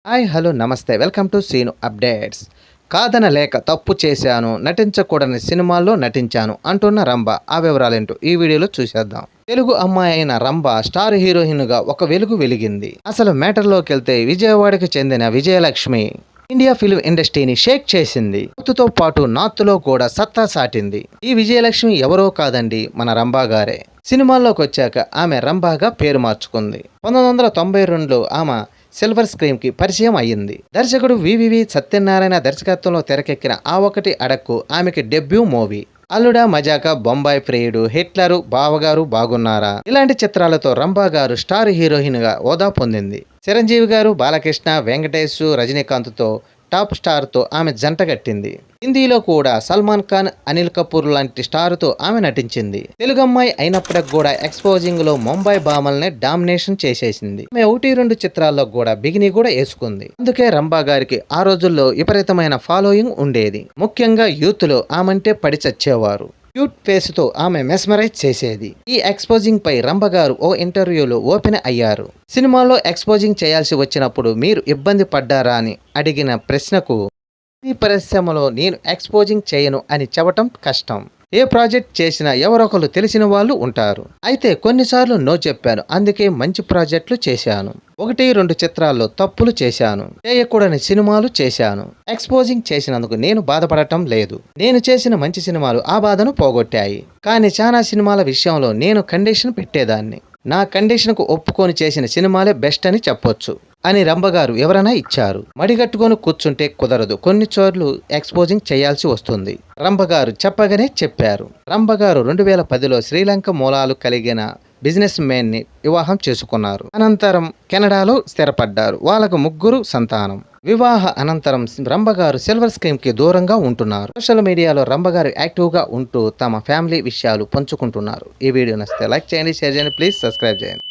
Hi hello నమస్తే welcome to scene updates. కాదనలేక తప్పు చేశాను, నటించకూడని సినిమాల్లో నటించాను అంటున్న రంభ. ఆ వివరాలేంటో ఈ వీడియోలో చూసేద్దాం. తెలుగు అమ్మాయి అయిన రంభ స్టార్ హీరోయిన్గా ఒక వెలుగు వెలిగింది. అసలు మ్యాటర్లోకి వెళ్తే విజయవాడకి చెందిన విజయలక్ష్మి ఇండియా ఫిల్మ్ ఇండస్ట్రీని షేక్ చేసింది. సౌత్తో పాటు నార్త్లో కూడా సత్తా సాటింది. ఈ విజయలక్ష్మి ఎవరో కాదండి, మన రంభ గారే. సినిమాల్లోకి వచ్చాక ఆమె రంభగా పేరు మార్చుకుంది. 1992లో ఆమె సిల్వర్ స్క్రీన్ కి పరిచయం అయ్యింది. దర్శకుడు వివివి సత్యనారాయణ దర్శకత్వంలో తెరకెక్కిన ఆ ఒకటి అడక్కు ఆమెకి డెబ్యూ మూవీ. అల్లుడా మజాక, బొంబాయి ప్రియుడు, హిట్లరు, బావగారు బాగున్నారా ఇలాంటి చిత్రాలతో రంభ గారు స్టార్ హీరోయిన్ గా హోదా పొందింది. చిరంజీవి గారు, బాలకృష్ణ, వెంకటేష్, రజనీకాంత్తో టాప్ స్టార్తో ఆమె జంట కట్టింది. హిందీలో కూడా సల్మాన్ ఖాన్, అనిల్ కపూర్ లాంటి స్టార్తో ఆమె నటించింది. తెలుగు అమ్మాయి అయినప్పటికి కూడా ఎక్స్పోజింగ్ లో ముంబై భామల్ని డామినేషన్ చేసేసింది. ఆమె 1-2 చిత్రాల్లో కూడా బిగిని కూడా వేసుకుంది. అందుకే రంభ గారికి ఆ రోజుల్లో విపరీతమైన ఫాలోయింగ్ ఉండేది. ముఖ్యంగా యూత్ లో ఆమంటే పడి చచ్చేవారు. క్యూట్ ఫేస్ తో ఆమె మెస్మరైజ్ చేసేది. ఈ ఎక్స్పోజింగ్ పై రంభ గారు ఓ ఇంటర్వ్యూలో ఓపెన్ అయ్యారు. సినిమాలో ఎక్స్పోజింగ్ చేయాల్సి వచ్చినప్పుడు మీరు ఇబ్బంది పడ్డారా అని అడిగిన ప్రశ్నకు, ఈ పరిశ్రమలో నేను ఎక్స్పోజింగ్ చేయను అని చెప్పటం కష్టం. ఏ ప్రాజెక్ట్ చేసినా ఎవరొకరు తెలిసిన వాళ్ళు ఉంటారు. అయితే కొన్నిసార్లు నో చెప్పాను. అందుకే మంచి ప్రాజెక్టులు చేశాను. 1-2 చిత్రాల్లో తప్పులు చేశాను. చేయకూడని సినిమాలు చేశాను. ఎక్స్పోజింగ్ చేసినందుకు నేను బాధపడటం లేదు. నేను చేసిన మంచి సినిమాలు ఆ బాధను పోగొట్టాయి. కానీ చాలా సినిమాల విషయంలో నేను కండిషన్ పెట్టేదాన్ని. నా కండిషన్కు ఒప్పుకొని చేసిన సినిమాలే బెస్ట్ అని చెప్పొచ్చు అని రంభ గారు వివరణ ఇచ్చారు. మడిగట్టుకొని కూర్చుంటే కుదరదు, కొన్ని చోట్ల ఎక్స్పోజింగ్ చేయాల్సి వస్తుంది. రంభ గారు చెప్పగానే చెప్పారు. రంభ గారు 2010లో శ్రీలంక మూలాలు కలిగిన బిజినెస్ మ్యాన్ ని వివాహం చేసుకున్నారు. అనంతరం కెనడాలో స్థిరపడ్డారు. వాళ్ళకు 3 సంతానం. వివాహ అనంతరం రంభ గారు సిల్వర్ స్క్రీన్ కి దూరంగా ఉంటున్నారు. సోషల్ మీడియాలో రంభ గారు యాక్టివ్ గా ఉంటూ తమ ఫ్యామిలీ విషయాలు పంచుకుంటున్నారు. ఈ వీడియో నచ్చితే లైక్ చేయండి, షేర్ చేయండి, ప్లీజ్ సబ్స్క్రైబ్ చేయండి.